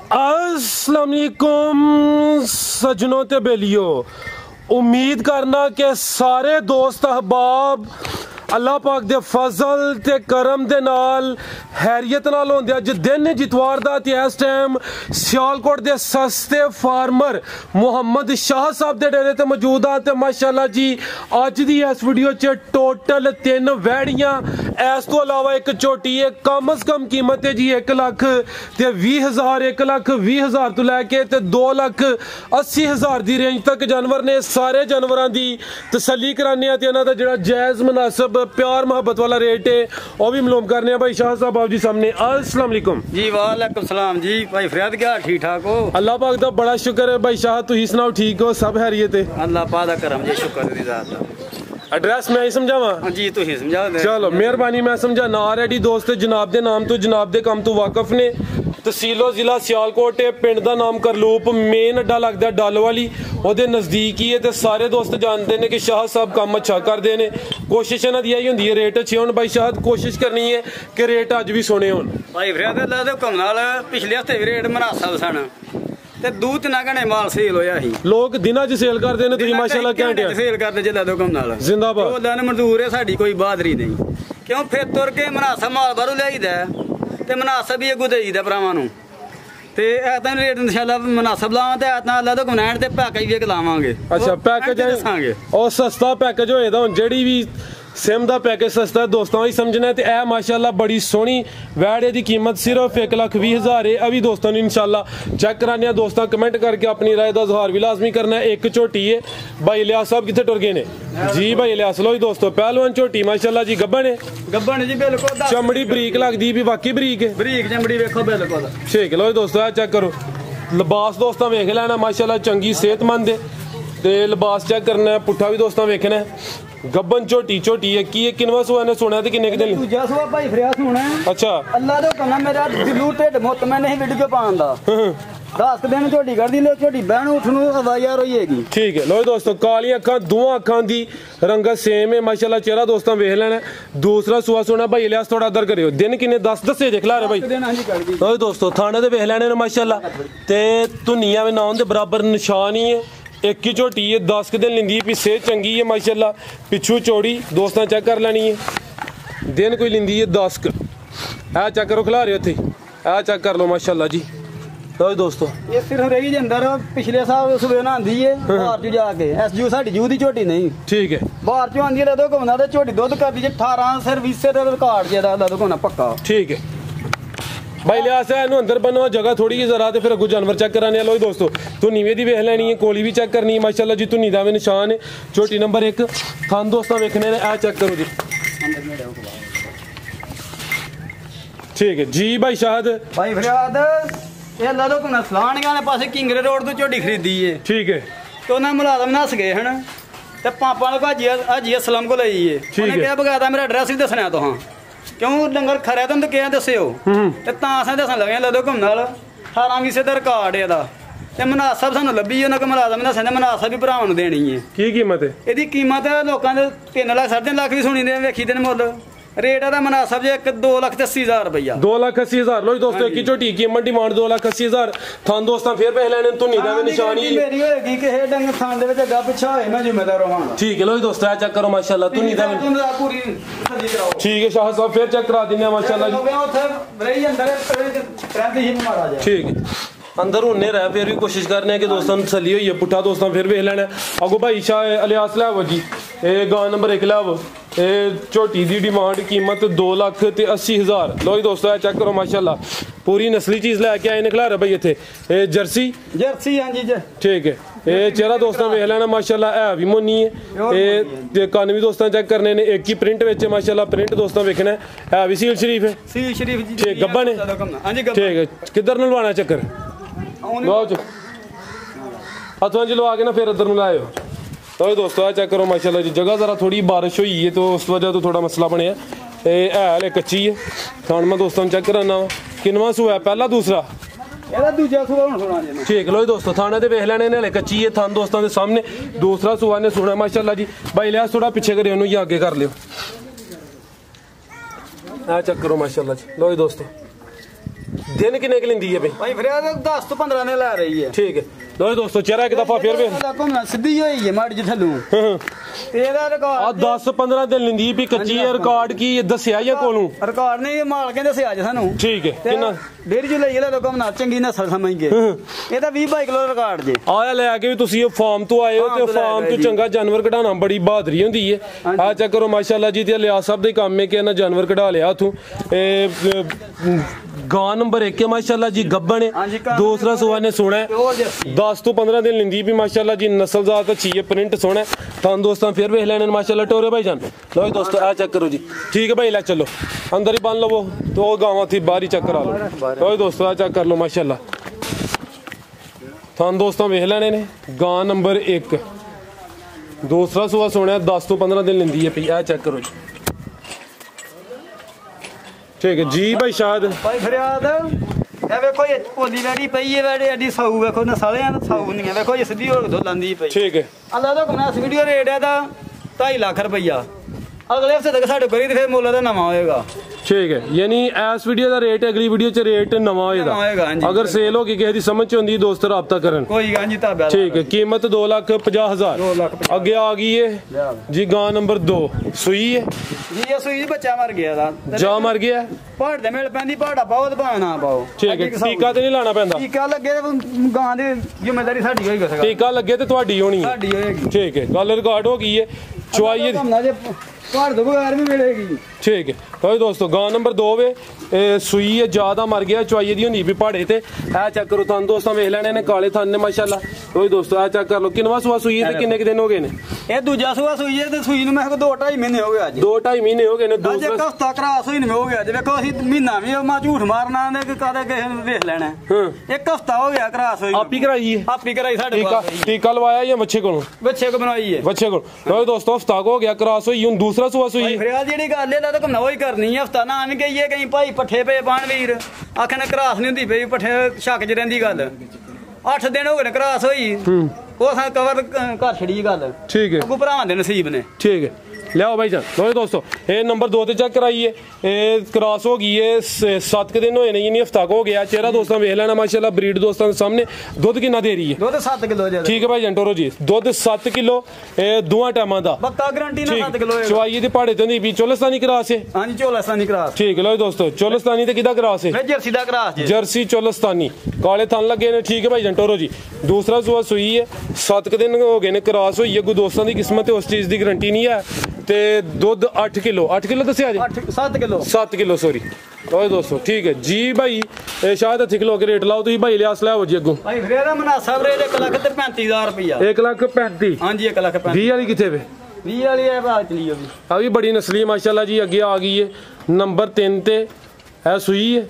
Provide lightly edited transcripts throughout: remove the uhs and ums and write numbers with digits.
अस्सलाम वालेकुम सजनों ते बेलियो, उम्मीद करना कि सारे दोस्त अहबाब अल्लाह पाक दे फजल ते करम दे नाल हैरियत नाल होंदे। अज दिन जितवार दा ते इस टाइम सियालकोट दे सस्ते फार्मर मोहम्मद शाह साहब दे डेरे ते मौजूद आ ते माशाअल्लाह जी अज दी इस वीडियो च टोटल 3 वैड़ियां, इस तो अलावा एक झोटी है। कम अज कम कीमत है जी 1,20,000 1,20,000 तो लैके 2,80,000 दी रेंज तक जानवर ने। सारे जानवरों की तसल्ली कराने ते इन्हां दा जिहड़ा जायज़ मुनासिब प्यार मोहब्बत वाला रेट है वह भी मालूम करने। भाई शाह साहब आप जी सामने। अस्सलाम वालेकुम जी। वालेकुम सलाम जी। भाई फरियाद क्या ठीक ठाक हो? अल्लाह पाक दा बड़ा शुक्र है। भाई शाह तुम सुनाओ ठीक हो? सब हैरियत है? अल्लाह पाक दा करम जी, शुक्र दी ज़ात दा। एड्रेस मैं ही समझावा जी, तुम समझा दे। चलो मेहरबानी, मैं समझा ना रेडी दोस्त जनाब दे नाम तो जनाब दे काम तो वाकफ ने। तहसीलो जिला सियालकोट है, पिंड का नाम करलूप, मेन अड्डा लगता डल वाली ओदे नज़दीक ही है। तो सारे दोस्त जानते हैं कि शाह साहब काम अच्छा करते हैं। कोशिश इन्हां दी यही होंदी है रेट अच्छे होण। भाई शाह कोशिश करनी है कि रेट अज भी सोने होण। भाई फरियाद अल्लाह दे हुक्म नाल पिछले हफ्ते भी रेट मुनासिब सन ते 2-3 घंटे माल सेल होया ही। लोग दिनां च सेल करदे ने, तुसीं माशाअल्लाह घंटे सेल करदे जिल्ला दे हुक्म नाल। जिंदाबाद। ओ अल्लाह ने मंजूर है, साडी कोई बहादरी नहीं। क्यों फिर तुर के मुनासिब माल बाहरों लियाईदा ते मुनासिब ही अगों देईदा भरावां नूं। ते ऐतां रेट इंशाअल्लाह मुनासिब लावां ते ऐतां अल्लाह दे हुक्म नाल ते पैकेज भी लावांगे। अच्छा पैकेज दसांगे और सस्ता पैकेज होए दा हुण जेहड़ी भी सिम का पैकेज सस्ता है दोस्तों ही समझना है। तो यह माशाअल्लाह बड़ी सोहनी वैड़ की कीमत सिर्फ 1,20,000 है। अभी दोस्तों ने इंशाअल्लाह चेक कराने दोस्तों, कमेंट करके अपनी राय का इजहार भी लाजमी करना है। एक झोटी है। भाई इलियास साहब कितने टुर गए ने जी? भाई इलियास लो जी दोस्तों, पहलवान झोटी माशाअल्लाह जी गब्बन है। गब्बन जी बिल्कुल, चमड़ी बरीक लगती भी बाकी बरीक है। बरीक चमड़ी देखो बिल्कुल ठीक है। लो जी दोस्तों चेक करो लिबास दोस्तों वेख लेना माशाअल्लाह चंगी सेहतमंद है। तो लिबास चेक करना है, पुट्ठा भी दोस्तों वेखना है। गब्बन झोटी झोटी है की किनवा सुआ ने सुना ते किन्ने दिन दूजा सुआ भाई फरियाद सुना है। अच्छा अल्लाह दे हुक्म मेरा दिलू ढिड मुत मैं नहीं वीडियो पाउन दा 10 दिन झोटी कर दी। लो झोटी बहन उठनू आवाज़ होएगी। ठीक है। लो दोस्तों काली अखां दोवां अखां दी रंगत सेम है माशाअल्लाह। चेहरा दोस्तों वेख लेना। दूसरा सुआ सुना भाई इलियास थोड़ा अदर करियो। दिन किन्ने 10 दसे जे खिला रहे भाई। लो दोस्तों थाने दे वेख लेने माशाअल्लाह ते धुनिया में ना दे बराबर निशान ही है। एक ही झोटी है 10 दिन लिंदी है, सेहत चंगी है माशाअल्लाह। पिछू चौड़ी दोस्तों चेक कर लेनी है। दिन कोई लिंदी है 10 ऐ चेक करो खिला रहे उथे ऐ चेक कर लो माशाअल्लाह जी। लो दोस्तों ये सिर्फ रही अंदर पिछले साल सुबह ना आंदी है बाहर चो जाके एस जू साडी जू दी झोटी नहीं। ठीक है। बाहर चो आंदी है तो घुमना ते झोटी दुध कर दी 18 सिर 20 दा रिकॉर्ड जेदा दा घुमना पक्का। ठीक है भाई लिहाज है अंदर बनो जगह थोड़ी जी जरा तो फिर अगू जानवर चेक कराने। लो दोस्तों धुनी भी वेख लेनी है, कोली भी चेक करनी है माशाअल्लाह जी। धुनी का भी निशान है। झोटी नंबर 1 थन दोस्तों वेखने ने। चेक करो जी। ठीक है जी। भाई शाहद भाई फरियाद ये ला दो कुना सलान गाने पासे किंगरे रोड तो झोटी खरीदी है। ठीक है। तो उन्हें मुलाजम नस गए हैं ते पापा ने हाजी असलम को लाई है। उन्हें क्या बगाता मेरा एड्रेस भी दसना तो हाँ क्यों डंगर खरे तुम तो क्या दस्यो ते तां असें दसन लगे ला दो घूमने वाला 18-20 दा रिकॉर्ड है दा ते मुनासिब सानू लब्भी उन्हें मुलाजम ने दसने मुनासिब भी भरावां नूं देनी है। की कीमत है इहदी? कीमत लोकां दे 3 लाख 3.5 लाख भी सुनी दे वेखी दे मुੱਲ। रेट है मुनासिब जे 2,80,000 रुपया। 2,80,000 लो दोस्तों एक ही झोटी कीमत डिमांड 2,80,000। थान दोस्तों फिर पैसे लेने धुनी दा निशानी मेरी होएगी कि हे डंगर थान दे विच अग्गा पिछा होए मैं जिम्मेदार होवांगा। ठीक है। लो दोस्तों चेक करो माशाअल्लाह धुनी दा पूरी सर्दी कराओ। ठीक है शाह साहब फिर चेक करा दिन्ने माशाअल्लाह जी। ओथे रही अंदर ट्रेंड ही मारा जाए। ठीक है। अंदर होने रह फिर भी कोशिश करने कि दोस्तों तसली हुई है। पुट्ठा दोस्तों फिर वेख लेना। अगो भाई शाह इलियास लैवो जी गां नंबर 1 लैवो झोटी की डिमांड कीमत 2,80,000। लो जी दोस्तों चेक करो माशाअल्लाह पूरी नस्ली चीज़ लैके आए निकला रहा भाई इतने जर्सी हाँ जी। ठीक है। ये चेहरा दोस्तों वेख लेना माशाअल्लाह है भी मोनी है। कन्न भी दोस्तों चेक करने ने एक ही प्रिंट वेच माशाअल्लाह प्रिंट दोस्तों वेखना है भी सील शरीफ है। सील शरीफ जी गब्बन है। ठीक है। किधर नलवाना चक्कर लो हथों च लवा के ना फिर इधर लाओ। तो दोस्तों चेक करो माशाअल्लाह जी जगह जरा थोड़ी बारिश हुई है तो उस वजह तो थोड़ा मसला बनया है कच्ची है। थान मैं दोस्तों चेक कराना वा किनवा सूआ है पहला दूसरा ठीक। लो दोस्तों थाने ते वेख लेने ने कच्ची है थान दोस्तों के सामने। दूसरा सूआ ने सुना माशाअल्लाह जी। भाई लिहाज थोड़ा पीछे करियो उन्होंने आगे कर लियो। चेक करो माशाअल्लाह जी। लो दोस्तों दिन किन्ने की लेंदी है भाई फिर 10 ਤੋਂ 15 ने ला रही है। ठीक है लो दोस्तों चेहरा एक दफा फिर घूमना सीधी होई है माड़ी जी थल्लू ते एदा रिकॉर्ड 10-15 दिन लेंदी भी कच्ची है रिकॉर्ड की दसया या कोलों रिकॉर्ड नहीं मालके दसया जे सानू। ठीक है किन्ना 1.5 जो ਲਈ ਲੈ ਘੁਮਣਾ ਚੰਗੀ ਨਸਲ ਸਮਝ ਕੇ ਇਹਦਾ 20-22 ਕਿਲੋ ਰਿਕਾਰਡ ਜੇ ਆਇਆ ਲੈ ਕੇ ਵੀ ਤੁਸੀਂ ਇਹ ਫਾਰਮ ਤੋਂ ਆਏ ਹੋ ਤੇ ਫਾਰਮ ਤੋਂ ਚੰਗਾ ਜਾਨਵਰ ਕਢਾਉਣਾ ਬੜੀ ਬਹਾਦਰੀ ਹੁੰਦੀ ਹੈ ਆ ਚੈੱਕ ਕਰੋ ਮਾਸ਼ਾਅੱਲਾ ਜੀ ਤੇ ਲਿਆ ਸਾਹਿਬ ਦੇ ਕੰਮ ਹੈ ਕਿ ਇਹਨਾਂ ਜਾਨਵਰ ਕਢਾ ਲਿਆ ਉਥੋਂ ਇਹ ਗਾਂ ਨੰਬਰ 1 ਹੈ ਮਾਸ਼ਾਅੱਲਾ ਜੀ ਗੱਬਣ ਹੈ ਦੂਸਰਾ ਸੁਆ ਨੇ ਸੋਣਾ 10 ਤੋਂ 15 दिन लेंदी भी माशाल्लाह जी नस्लजात अच्छी है प्रिंट सोना तो दोस्तों फिर वेख लेने माशाल्लाह टोरे भाई जान लो दोस्तों आ चेक करो जी ठीक है भाई ले चलो अंदर ही बांध लो तो गाँव थी बाहर ही चेक करा लो लो दोस्तों आ चेक कर लो माशाल्लाह थान दोस्तों वेख लेने ने गां नंबर 1 दूसरा सुबह सोना 10 तो 15 दिन लेंदी है भाई आ चेक करो जी ठीक है जी भाई शायद भाई फरियाद ਇਹ ਵੇਖੋ ਇਹ ਪੋਲੀ ਵੈੜੀ ਪਈ ਹੈ ਵੈੜੀ ਐਡੀ ਸਾਊ ਵੇਖੋ ਨਾ ਸਾਲਿਆਂ ਦਾ ਸਾਊ ਨਹੀਂ ਹੈ ਵੇਖੋ ਇਹ ਸਿੱਧੀ ਹੋ ਕੇ ਲਾਂਦੀ ਪਈ ਠੀਕ ਹੈ ਅੱਲਾ ਦਾ ਕੋਨਾ ਵੀਡੀਓ ਰੇਟ ਹੈ ਦਾ 2.5 ਲੱਖ ਰੁਪਈਆ ਅਗਲੇ ਹਫਤੇ ਤੱਕ ਸਾਡੇ ਕੋਲ ਫਿਰ ਮੁੱਲ ਦਾ ਨਵਾਂ ਹੋਏਗਾ ठीक है यानी इस वीडियो का रेट अगली वीडियो च रेट नवा होएगा अगर सेल होगी किसी की समझ च होंदी दोस्त राब्ता करन कोई गां जी ताबा ठीक है कीमत 2,50,000 आगे आ गई है जी गां नंबर 2 सुई है जी ये सुई बच्चा मर गया था जा मर गया पहाड़ दे मिल पैंदी पहाड़ा पाओ ते भावे ना पाओ ठीक है टीका ते नहीं लाना पैंदा टीका लगे गां दी जिम्मेदारी साडी होई गई टीका लगे ते ਤੁਹਾਡੀ होनी है साडी होएगी ठीक है गल रिकॉर्ड हो गई है चुवाई पहाड़ तो बगैर भी मिलेगी ठीक है तो दोस्तों गां नंबर 2 वे सुई है ज्यादा मर गया चुवाई दी होंदी भी पहाड़े ते ए चेक करो थान दोस्तों वेख लेने ने काले थान ने माशाल्लाह तो दोस्तों ए चेक कर लो किनवा सुआ सुई ते किन्ने दिन हो गए ने ਇਹ ਦੂਜਾ ਸੂਆ ਸੂਈ ਹੈ ਤੇ ਸੂਈ ਨੂੰ ਮੈਂ 2-2.5 ਮਹੀਨੇ ਹੋ ਗਏ ਅੱਜ 2-2.5 ਮਹੀਨੇ ਹੋ ਗਏ ਨੇ ਅੱਜ ਇੱਕ ਹਫਤਾ ਕਰਾਸ ਹੋਈ ਨਹੀਂ ਹੋ ਗਿਆ ਜੇ ਵੇਖੋ ਅਸੀਂ ਮਹੀਨਾ ਵੀ ਮਾ ਝੂਠ ਮਾਰਨਾ ਨੇ ਕਿ ਕਾਦੇ ਕਿਸੇ ਨੂੰ ਵੇਖ ਲੈਣਾ ਇੱਕ ਹਫਤਾ ਹੋ ਗਿਆ ਕਰਾਸ ਹੋਈ ਆਪੀ ਕਰਾਈ ਹੈ ਆਪੀ ਕਰਾਈ ਸਾਡੇ ਕੋਲ ਟੀਕਾ ਲਵਾਇਆ ਜਾਂ ਬੱਚੇ ਕੋਲੋਂ ਬੱਚੇ ਕੋ ਬਣਾਈ ਹੈ ਬੱਚੇ ਕੋਲ ਲੋ ਦੋਸਤੋ ਹਫਤਾ ਹੋ ਗਿਆ ਕਰਾਸ ਹੋਈ ਹੁਣ ਦੂਸਰਾ ਸੁਆ ਸੁਈ ਫਰਿਆਦ ਜਿਹੜੀ ਗੱਲ ਹੈ ਤਾਂ ਘੁੰਮਣਾ ਹੀ ਕਰਨੀ ਹੈ ਹਫਤਾ ਨਾ ਐਵੇਂ ਕਹੀਏ ਕਹੀਂ ਭਾਈ ਪੱਠੇ ਪਏ ਬਾਣ ਵੀਰ ਆਖਣ ਕਰਾਸ ਨਹੀਂ ਹੁੰਦੀ ਪਈ ਪੱਠੇ ਛੱਕ ਚ ਰਹਿੰਦੀ ਗੱਲ 8 ਦਿਨ ਹੋ ਗਏ ਨੇ ਕਰਾਸ ਹੋਈ ਉਹ ਸਾਂ ਕਵਰ ਘਰ ਛੜੀ ਗੱਲ ਠੀਕ ਹੈ ਅੱਗੋਂ ਭਰਾਵਾਂ ਦੇ ਨਸੀਬ ਨੇ ਠੀਕ ਹੈ ਲਿਆਓ ਭਾਈ ਜਾਨ ਲੋ दोस्तों ਇਹ ਨੰਬਰ 2 ਤੇ ਚੈੱਕ ਕਰਾਈਏ ਇਹ ਕ੍ਰਾਸ ਹੋ ਗਈ ਹੈ 7 ਦਿਨ ਹੋਏ ਨੇ ਯਾਨੀ ਹਫਤਾ ਹੋ ਗਿਆ ਚਿਹਰਾ ਦੋਸਤਾਂ ਵੇਖ ਲੈਣਾ ਮਾਸ਼ਾਅੱਲਾ ਬਰੀਡ ਦੋਸਤਾਂ ਦੇ ਸਾਹਮਣੇ ਦੁੱਧ ਕਿੰਨਾ ਦੇ ਰਹੀ ਹੈ ਦੁੱਧ 7 ਕਿਲੋ ਜੀ ਠੀਕ ਹੈ ਭਾਈ ਜੰਟੋਰੋ ਜੀ ਦੁੱਧ 7 ਕਿਲੋ ਇਹ ਦੋਹਾਂ ਟਾਈਮਾਂ ਦਾ ਪੱਕਾ ਗਾਰੰਟੀ ਨਾਲ 7 ਕਿਲੋ ਹੋਏਗਾ ਚਵਾਈ ਦੇ ਪਹਾੜੇ ਤੇ ਹੁੰਦੀ ਵੀ ਚੋਲਸਤਾਨੀ ਕ੍ਰਾਸ ਹੈ ਹਾਂਜੀ ਚੋਲਸਤਾਨੀ ਕ੍ਰਾਸ ਠੀਕ ਹੈ ਲੋ ਦੋਸਤੋ ਚੋਲਸਤਾਨੀ ਤੇ ਕਿਹਦਾ ਕ੍ਰਾਸ ਹੈ ਜਰਸੀ ਦਾ ਕ੍ਰਾਸ ਜੀ ਜਰਸੀ ਚੋਲਸਤਾਨੀ ਕਾਲੇ ਥਣ ਲੱਗੇ ਨੇ ਠੀਕ ਹੈ ਭਾਈ ਜੰਟੋਰੋ ਜੀ ਦੂਸਰਾ ਸੁਆ ਸੂਈ ਹੈ 7 ਦਿਨ ਹੋ ਗਏ ਨੇ ਕ੍ਰਾਸ ਹੋਈ ਹੈ ਕੋਈ ਦੋਸਤਾਂ ਦੀ ਕਿਸਮਤ ਉਸ ਚੀਜ਼ ਦੀ ਗਾਰੰਟੀ ਨਹੀਂ ਹੈ ਤੇ ਦੁੱਧ 8 ਕਿਲੋ ਦੱਸਿਆ ਜੀ 7 ਕਿਲੋ ਸੌਰੀ ਓਏ ਦੋਸਤੋ ਠੀਕ ਹੈ ਜੀ ਭਾਈ ਇਹ ਸ਼ਾਇਦ ਹੱਥ ਕਿਲੋ ਕੇ ਰੇਟ ਲਾਓ ਤੁਸੀਂ ਭਾਈ ਲਿਆਸ ਲਾਓ ਜੀ ਅੱਗੋਂ ਭਾਈ ਫਿਰ ਇਹਦਾ ਮੁਨਾਸਬ ਰੇਟ 1,35,000 ਰੁਪਇਆ 1,35,000 ਹਾਂਜੀ 1,35,000 20 ਵਾਲੀ ਕਿੱਥੇ ਵੇ 20 ਵਾਲੀ ਹੈ ਬਾਤ ਚਲੀ ਹੋਗੀ ਆ ਵੀ ਬੜੀ ਨਸਲੀ ਮਾਸ਼ਾਅੱਲਾ ਜੀ ਅੱਗੇ ਆ ਗਈ ਹੈ ਨੰਬਰ 3 ਤੇ ਇਹ ਸੂਈ ਹੈ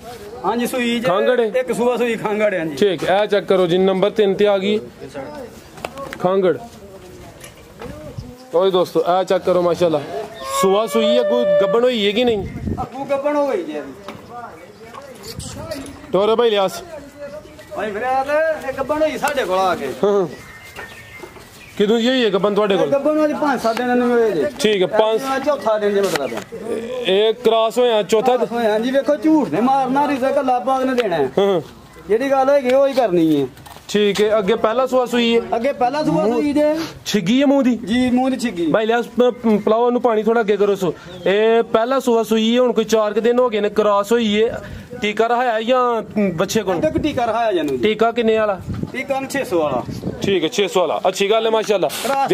ਹਾਂਜੀ ਸੂਈ ਜੇ ਖਾਂਗੜ ਇੱਕ ਸੂਆ ਸੂਈ ਖਾਂਗੜ ਹਾਂਜੀ ਠੀਕ ਇਹ ਚੈੱਕ ਕਰੋ ਜੀ ਨੰਬਰ 3 ਤੇ ਆ ਗਈ ਖਾਂਗੜ ਓਏ ਦੋਸਤੋ ਇਹ ਚੈੱਕ ਕਰੋ ਮਾਸ਼ਾਅੱਲਾ ਸੁਆ ਸੂਈ ਹੈ ਕੋਈ ਗੱਬਣ ਹੋਈ ਹੈ ਕਿ ਨਹੀਂ ਅੱਗੂ ਗੱਬਣ ਹੋ ਗਈ ਜੀ ਟੋਰੇ ਭਾਈ ਲਿਆਸ ਭਾਈ ਫਰਿਆਦ ਇਹ ਗੱਬਣ ਹੋਈ ਸਾਡੇ ਕੋਲ ਆ ਕੇ ਕਿਦੋਂ ਜੀ ਇਹ ਗੱਬਣ ਤੁਹਾਡੇ ਕੋਲ ਗੱਬਣ ਵਾਲੀ 5-7 ਦਿਨ ਨੂੰ ਹੋਏ ਜੀ ਠੀਕ ਹੈ 5 ਚੌਥਾ ਦਿਨ ਜੇ ਮਤਲਬ ਇਹ ਕ੍ਰਾਸ ਹੋਇਆ ਚੌਥਾ ਹਾਂਜੀ ਵੇਖੋ ਝੂਠ ਨੇ ਮਾਰਨਾ ਰਿਜ਼ਕ ਅੱਲਾਹ ਪਾਕ ਨੇ ਦੇਣਾ ਜਿਹੜੀ ਗੱਲ ਹੋਏਗੀ ਉਹ ਹੀ ਕਰਨੀ ਹੈ ਠੀਕ ਹੈ ਅੱਗੇ ਪਹਿਲਾ ਸੁਆ ਸੂਈ ਹੈ ਅੱਗੇ ਪਹਿਲਾ ਸੁਆ ਸੂਈ ਜੇ ਛਿੱਗੀ ਹੈ ਮੂੰਹ ਦੀ ਜੀ ਮੂੰਹ ਦੀ ਛਿੱਗੀ ਭਾਈ ਲਿਆ ਪਲਾਓ ਨੂੰ ਪਾਣੀ ਥੋੜਾ ਅੱਗੇ ਕਰੋ ਸੋ ਇਹ ਪਹਿਲਾ ਸੁਆ ਸੂਈ ਹੈ ਹੁਣ ਕੋਈ 4 ਦਿਨ ਹੋ ਗਏ ਨੇ ਕ੍ਰਾਸ ਹੋਈ ਹੈ ਟੀਕਾ ਰਹਾਇਆ ਜਾਂ ਬੱਚੇ ਕੋਲ ਟੀਕਾ ਰਹਾਇਆ ਜਾਨੂੰ ਟੀਕਾ ਕਿੰਨੇ ਵਾਲਾ ਟੀਕਾ 600 ਵਾਲਾ ठीक है 600 वाला अच्छी गल है माशाल्लाह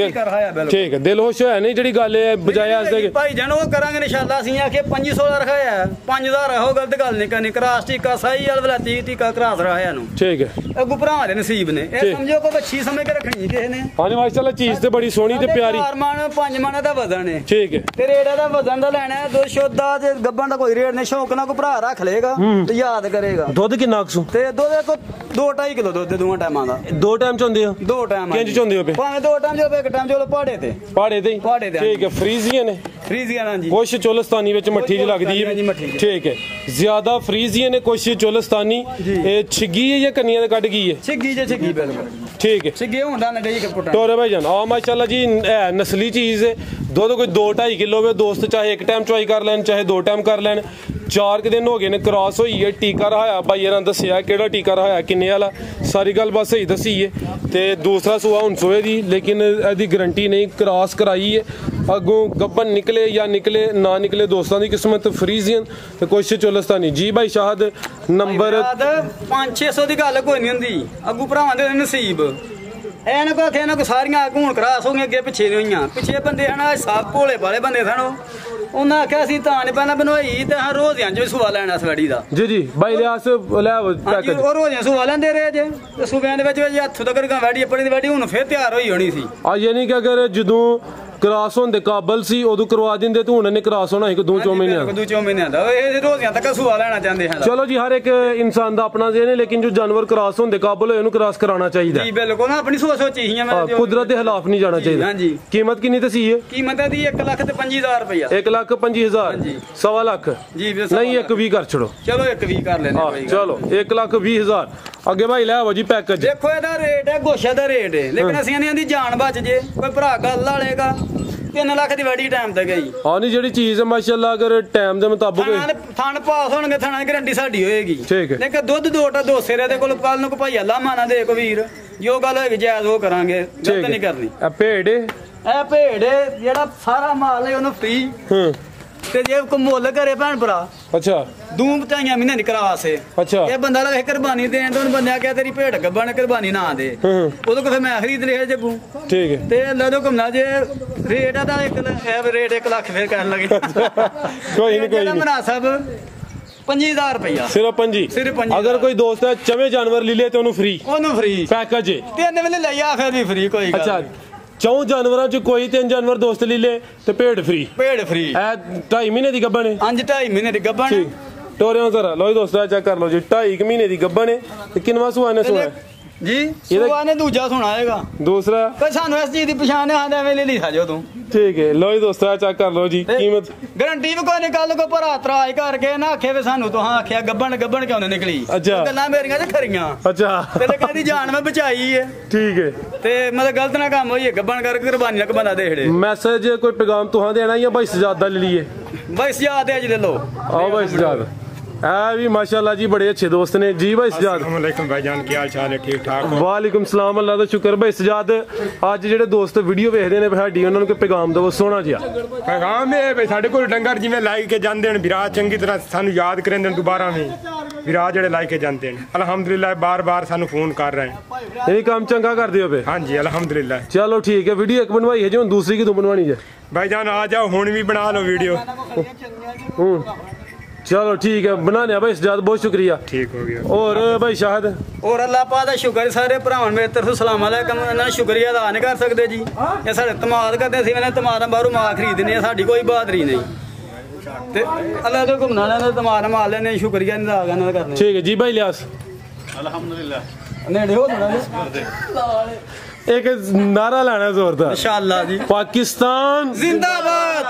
ठीक है दिल खुश है नहीं जी गल है बजाया भाई जान वो करांगे इंशाल्लाह ਅਸੀਂ ਆਖੇ 500 ਦਾ ਰਖਾਇਆ 5000 ਰਹੋ ਗਲਤ ਗੱਲ ਨਹੀਂ ਕਰਨੀ ਕ੍ਰਾਸ ਟੀਕਾ ਸਹੀ ਵਾਲ ਵਲਾਤੀ ਟੀਕਾ ਕ੍ਰਾਸ ਰਹਾਇਆ ਨੂੰ ठीक है ਅੱਗੂ ਭਰਾਵਾਂ ਦੇ ਨਸੀਬ ਨੇ ਇਹ ਸਮਝੋ ਕੋ ਬੱਚੀ ਸਮਝ ਕੇ ਰੱਖਣੀ ਕਿਸੇ ਨੇ ਹਾਂਜੀ ਮਾਸ਼ਾਅੱਲਾ ਚੀਜ਼ ਤੇ ਬੜੀ ਸੋਹਣੀ ਤੇ ਪਿਆਰੀ 4 ਮਣ 5 ਮਣ ਦਾ ਵਜ਼ਨ ਹੈ ਠੀਕ ਹੈ ਤੇ ਰੇਟ ਦਾ ਵਜ਼ਨ ਦਾ ਲੈਣਾ ਹੈ ਦੁੱਧ ਸ਼ੁੱਧ ਦਾ ਤੇ ਗੱਬਣ ਦਾ ਕੋਈ ਰੇਟ ਨਹੀਂ ਸ਼ੌਕ ਨਾਲ ਕੋ ਭਰਾ ਰੱਖ ਲੇਗਾ ਤੇ ਯਾਦ ਕਰੇਗਾ ਦੁੱਧ ਕਿੰਨਾ ਕਸੂ ਤੇ ਦੁੱਧ ਕੋ 2-2.5 ਕਿਲੋ ਦੁੱਧ ਦੋਵਾਂ ਟਾਈਮਾਂ ਦਾ 2 ਟਾਈਮ ਚ ਹੁੰਦੇ ਹੋ 2 ਟਾਈਮ ਕਿੰਜ ਚ ਹੁੰਦੇ ਹੋ ਭਾਵੇਂ 2 ਟਾਈਮ ਜੋ ਇੱਕ ਟਾਈਮ ਜੋ ਪਹਾੜੇ ਤੇ ਠੀਕ ਹੈ ਫਰੀਜ਼ੀਆਂ ਨੇ ਫਰੀਜ਼ੀਅਨ ਹਾਂਜੀ ਕੁਛ ਚੋਲਸਤਾਨੀ ਵਿੱਚ ਮੱਠੀ ਜੀ ਲੱਗਦੀ ਹੈ ਠੀਕ ਹੈ ਜ਼ਿਆਦਾ ਫਰੀਜ਼ੀਅਨ ਹੈ ਕੁਛ ਚੋਲਸਤਾਨੀ ਇਹ ਛਿੱਗੀ ਹੈ ਜਾਂ ਕੰਨੀਆਂ ਦੇ ਕੱਢ ਗਈ ਹੈ ਛਿੱਗੀ ਬਿਲਕੁਲ ਠੀਕ ਹੈ ਛਿੱਗੇ ਹੁੰਦਾ ਨਾ ਗਈ ਕਪੂਟਾ ਟੋਰੇ ਭਾਈ ਜਾਨ ਆ ਮਾਸ਼ਾਅੱਲਾ ਜੀ ਨਸਲੀ ਚੀਜ਼ ਹੈ ਦੁੱਧ ਕੋਈ 2-2.5 ਕਿਲੋ ਹੋਵੇ ਦੋਸਤ ਚਾਹੇ ਇੱਕ ਟਾਈਮ ਚੁਆਈ ਕਰ ਲੈਣ ਚਾਹੇ 2 ਟਾਈਮ ਕਰ ਲੈਣ 4 ਦਿਨ ਹੋ ਗਏ ਨੇ ਕ੍ਰਾਸ ਹੋਈ ਹੈ ਟੀਕਾ ਰਹਾਇਆ ਭਾਈ ਇਹਨਾਂ ਦੱਸਿਆ ਕਿਹੜਾ ਟੀਕਾ ਰਹਾਇਆ ਕਿੰਨੇ ਵਾਲਾ ਸਾਰੀ ਗੱਲ ਬਸ ਸਹੀ ਦੱਸੀ ਹੈ ਤੇ ਦੂਸਰਾ ਸੂਆ ਹੁਣ ਸੋਏ ਦੀ ਲੇਕਿਨ ਇਹਦੀ ਗਰੰਟੀ ਨਹੀਂ ਕ੍ਰਾਸ ਕਰਾਈ ਹੈ ਅੱਗੋਂ ਗੱਬਨ ਨਿਕਲੇ ਜਾਂ ਨਿਕਲੇ ਨਾ ਨਿਕਲੇ ਦੋਸਤਾਂ ਦੀ ਕਿਸਮਤ ਫਰੀਜ਼ੀਅਨ ਤੇ ਕੁਛ ਚੋਲਸਤਾਨੀ ਜੀ ਭਾਈ ਸ਼ਾਹਦ ਨੰਬਰ 500-600 ਦੀ ਗੱਲ ਕੋਈ ਨਹੀਂ ਹੁੰਦੀ ਅੱਗੂ ਭਰਾਵਾਂ ਦੇ ਨਸੀਬ ਐਨ ਕੋ ਆਖੇ ਨਾ ਕੋ ਸਾਰੀਆਂ ਅੱਗੂ ਹੁਣ ਕਰਾਸ ਹੋ ਗਈਆਂ ਅੱਗੇ ਪਿੱਛੇ ਨਹੀਂ ਹੋਈਆਂ ਪਿੱਛੇ ਬੰਦੇ ਹਨ ਸਾਬ ਭੋਲੇ ਵਾਲੇ ਬੰਦੇ ਸਨ ਉਹਨਾਂ ਆਖਿਆ ਅਸੀਂ ਤਾਂ ਨਹੀਂ ਪਹਿਲਾਂ ਬਣਵਾਈ ਤੇ ਹਾਂ ਰੋਜ਼ਿਆਂ ਚ ਸੁਵਾ ਲੈਣਾ ਸਵੈੜੀ ਦਾ ਜੀ ਭਾਈ ਲਿਆਸ ਲੈ ਪੈਕੇਜ ਉਹ ਰੋਜ਼ਿਆਂ ਸੁਵਾ ਲੈਂਦੇ ਰਹੇ ਜੇ ਤੇ ਸੁਬਿਆਂ ਦੇ ਵਿੱਚ ਹੱਥ ਤੱਕ ਵੈੜੀ ਆਪਣੀ ਦੀ ਵੈੜੀ ਹੁਣ ਫੇਰ ਤਿਆਰ ਹੋਈ ਹੋਣੀ ਸੀ ਆ ਯਾਨੀ ਕਿ ਅਗਰ ਜਦੋਂ ਕ੍ਰਾਸ ਹੋਣ ਦੇ ਕਾਬਲ ਸੀ ਉਦੋਂ ਕਰਵਾ ਦਿੰਦੇ ਤੇ ਹੁਣ ਇਹਨੇ ਕ੍ਰਾਸ ਹੋਣਾ ਸੀ 2-4 ਮਹੀਨਿਆਂ ਦਾ ਇਹ ਰੋਜ਼ਿਆਂ ਤੱਕ ਸੁਵਾ ਲੈਣਾ ਚਾਹੁੰਦੇ ਹਨ ਚਲੋ ਜੀ ਹਰ ਇੱਕ ਇਨਸਾਨ ਦਾ ਆਪਣਾ ਜ਼ੇਨ ਹੈ ਲੇਕਿਨ ਜੋ ਜਾਨਵਰ ਕ੍ਰਾਸ ਹੋਣ ਦੇ ਕਾਬਲ ਹੋਏ ਉਹਨੂੰ ਕ੍ਰਾਸ ਕਰਾਉਣਾ ਚਾਹੀਦਾ ਜੀ ਬਿਲਕੁਲ ਨਾ ਆਪਣੀ ਸੋਚੀ ਹੀ ਮੈਂ ਕੁਦਰਤ ਦੇ ਖਿਲਾਫ ਨਹੀਂ ਜਾਣਾ ਚਾਹੀਦਾ ਹਾਂਜੀ ਕੀਮਤ ਕਿੰਨੀ ਤੇ ਸੀ ਇਹ ਕੀਮਤ ਇਹਦੀ 1,25,000 ਰੁਪਇਆ 1,25,000 ਸਵਾ ਲੱਖ ਜੀ ਨਹੀਂ 1,20 ਕਰ ਛੜੋ ਚਲੋ 1,20 ਕਰ ਲੈਣੇ ਚਲੋ 1,20,000 ਅੱਗੇ ਭਾਈ ਲੈ ਆਵੋ ਜੀ ਪੈਕੇਜ ਦੇਖੋ ਇਹਦਾ ਰੇਟ ਹੈ ਗੋਸ਼ਾ ਦਾ ਰੇਟ ਹੈ ਲੇਕਿਨ ਅਸੀਂ ਇਹਨਾਂ ਦੀ ਜਾਨ ਬਚ ਜੇ ਕੋਈ ਭਰਾ ਗੱਲ ਵਾਲੇਗਾ 3 ਲੱਖ ਦੀ ਵੜੀ ਟਾਈਮ ਤੇ ਗਈ ਹਾਂ ਨਹੀਂ ਜਿਹੜੀ ਚੀਜ਼ ਹੈ ਮਾਸ਼ਾਅੱਲਾ ਅਗਰ ਟਾਈਮ ਦੇ ਮੁਤਾਬਕ ਥਣ ਪਾਸ ਹੋਣਗੇ ਥਣਾ ਦੀ ਗਰੰਟੀ ਸਾਡੀ ਹੋਏਗੀ ਠੀਕ ਹੈ ਲੇਕਿਨ ਦੁੱਧ ਦੋਟਾ ਦੋਸੇ ਰੇ ਦੇ ਕੋਲ ਕੱਲ ਨੂੰ ਕੋ ਭਾਈ ਅੱਲਾ ਮਾਨਾ ਦੇ ਕੋ ਵੀਰ ਜੋ ਗੱਲ ਹੋਏਗੀ ਜਾਇਜ਼ ਉਹ ਕਰਾਂਗੇ ਗਲਤ ਨਹੀਂ ਕਰਨੀ ਇਹ ਭੇਡ ਇਹ ਭੇਡ ਜਿਹੜਾ ਸਾਰਾ ਮਾਲ ਹੈ ਉਹਨੂੰ ਫ੍ਰੀ ਤੇ ਜੇ ਕੋ ਮੁੱਲ ਕਰੇ ਭੈਣ ਭਰਾ ਅੱਛਾ 2 ਬਤਾਈਆਂ ਮਹੀਨੇ ਨਹੀਂ ਕਰਾ ਸੇ ਅੱਛਾ ਇਹ ਬੰਦਾ ਲਗੇ ਕੁਰਬਾਨੀ ਦੇਣ ਤੋਂ ਬੰਦਿਆ ਕਿਹਾ ਤੇਰੀ ਭੇਡ ਗੱਬਣ ਕੁਰਬਾਨੀ ਨਾ ਦੇ ਉਦੋਂ ਕੋ ਫਿਰ ਮੈਂ ਖਰੀਦ ਲਿਆ ਜੱਗੂ ਠੀਕ ਹੈ ਤੇ ਲਦੋ ਘੁੰਮਣਾ ਜੇ ਰੇਟ ਦਾ ਰੇਟ 1 ਲੱਖ ਫੇਰ ਕਰਨ ਲੱਗੇ ਕੋਈ ਨਹੀਂ ਮਨਾਸਬ 25,000 ਰੁਪਇਆ ਸਿਰਫ 25 ਅਗਰ ਕੋਈ ਦੋਸਤ ਹੈ ਚਵੇਂ ਜਾਨਵਰ ਲੈ ਲੇ ਤੇ ਉਹਨੂੰ ਫ੍ਰੀ ਪੈਕੇਜ ਤਿੰਨ ਵੇਲੇ ਲਿਆ ਫਿਰ ਵੀ ਫ੍ਰੀ ਕੋਈ ਗੱਲ ਅੱਛਾ 4 ਜਾਨਵਰਾਂ ਚ ਕੋਈ 3 ਜਾਨਵਰ ਦੋਸਤ ਲੈ ਲੇ ਤੇ ਭੇਡ ਫ੍ਰੀ ਇਹ 2.5 ਮਹੀਨੇ ਦੀ ਗੱਭਣ ਹੈ ਹਾਂਜੀ 2.5 ਮਹੀਨੇ ਦੀ ਗੱਭਣ ਹੈ ਟੋਰਿਆਂ ਜ਼ਰਾ ਲੋ ਦੋਸਤੋ ਚੈੱਕ ਕਰ ਲਓ ਜੀ 2.5 ਮਹੀਨੇ ਦੀ ਗੱਭਣ ਹੈ ਤੇ ਕਿੰਨਵਾਂ ਸੂਆ ਨੇ ਸੂਆ ਜੀ ਸੂਆ ਨੇ ਦੂਜਾ ਸੁਣਾਏਗਾ ਦੂਸਰਾ ਕੋਈ ਸਾਨੂੰ ਇਸ ਚੀਜ਼ ਦੀ ਪਛਾਣ ਹੈ ਆਂਦੇ ਵੇਲੇ ਲਈ ਸਾਜੋ ਤੂੰ ਠੀਕ ਹੈ ਲੋ ਦੋਸਤੋ ਚੈੱਕ ਕਰ ਲਓ ਜੀ ਕੀਮਤ ਗਾਰੰਟੀ ਵੀ ਕੋਈ ਨਹੀਂ ਕੱਲ ਕੋ ਭਰਾ ਤਰਾਜ ਕਰਕੇ ਨਾ ਆਖੇ ਵੇ ਸਾਨੂੰ ਤੋਂ ਆਖਿਆ ਗੱਭਣ ਕਿਉਂ ਨਿਕਲੀ ਗੱਲਾਂ ਮੇਰੀਆਂ ਤੇ ਖਰੀਆਂ ਅੱਛਾ ਤੇ ਕਹਿੰਦੀ ਜਾਨ ਮੈਂ ਬਚਾਈ ਹੈ ਠੀਕ ਹੈ ਤੇ ਮਤਲਬ ਗਲਤ ਨਾ ਕੰਮ ਹੋਈ ਗੱਭਣ ਕਰਕੇ ਕੁਰਬਾਨੀ ਨਾ ਬੰਦਾ ਦੇਖੜੇ ਮੈਸੇਜ ਕੋਈ ਪੈਗਾਮ ਤੁਹਾਂ ਦੇਣਾ ਜਾਂ ਭਾਈ ਸਜਾਦ ਦਾ ਲੈ ਲਈਏ ਭਾਈ ਸਜਾਦ ਅੱਜ ਲੈ ਲਓ ਆਓ ਭਾਈ ਸਜਾਦ भी माशाल्लाह जी बड़े अच्छे दोस्त ने जी भाई सजाद भाईजान की हाल चाल है ठीक ठाक वालेकुम सलाम अल्लाह दा शुक्र भाई सजाद आज ਜਿਹੜੇ ਦੋਸਤ ਵੀਡੀਓ ਵੇਖਦੇ ਨੇ ਸਾਡੀ ਉਹਨਾਂ ਨੂੰ ਕੋਈ ਪੈਗਾਮ ਦਿਓ ਸੋਹਣਾ ਜਿਹਾ ਪੈਗਾਮ ਇਹ ਵੀ ਸਾਡੇ ਕੋਲ ਡੰਗਰ ਜਿਵੇਂ ਲਾਈ ਕੇ ਜਾਂਦੇ ਨੇ ਵਿਰਾਜ ਚੰਗੀ ਤਰ੍ਹਾਂ ਸਾਨੂੰ ਯਾਦ ਕਰਿੰਦੇ ਨੇ ਦੁਬਾਰਾ ਵੀ ਵਿਰਾਜ ਜਿਹੜੇ ਲਾਈ ਕੇ ਜਾਂਦੇ ਨੇ ਅਲਹਮਦੁਲਿਲਾ ਬਾਰ-ਬਾਰ ਸਾਨੂੰ ਫੋਨ ਕਰ ਰਹੇ ਨੇ ਇਹ ਕੰਮ ਚੰਗਾ ਕਰਦੇ ਹੋ ਬੇ ਹਾਂਜੀ ਅਲਹਮਦੁਲਿਲਾ ਚਲੋ ਠੀਕ ਹੈ ਵੀਡੀਓ ਇੱਕ ਬਣਵਾਈ ਹੈ ਜੀ ਹੁਣ ਦੂਸਰੀ ਕਿਦੋਂ ਬਣਵਾਣੀ ਹੈ ਭਾईजान आ जाओ ਹੁਣ ਵੀ ਬਣਾ ਲਓ ਵੀਡੀਓ चलो ठीक है बनाने भाई सजाद बहुत शुक्रिया ठीक हो गया और भाई शाहिद और अल्लाह पाक दा शुक्र सारे भरावां मेरे तरफ सलाम अलैकुम इन्हां शुक्रिया अदा नहीं कर सकते जी ये साडे तमाद करदे सी मैंने तमाद बाहरों माल खरीदने साडी कोई बहादरी नहीं ते अल्लाह तो घुमना ने तमाद माल लेने शुक्रिया नहीं अदा करना करने ठीक है जी भाई लियास अल्हम्दुलिल्लाह नेड़े हो थोड़ा एक नारा लाना जोरदार इंशाअल्लाह जी पाकिस्तान जिंदाबाद।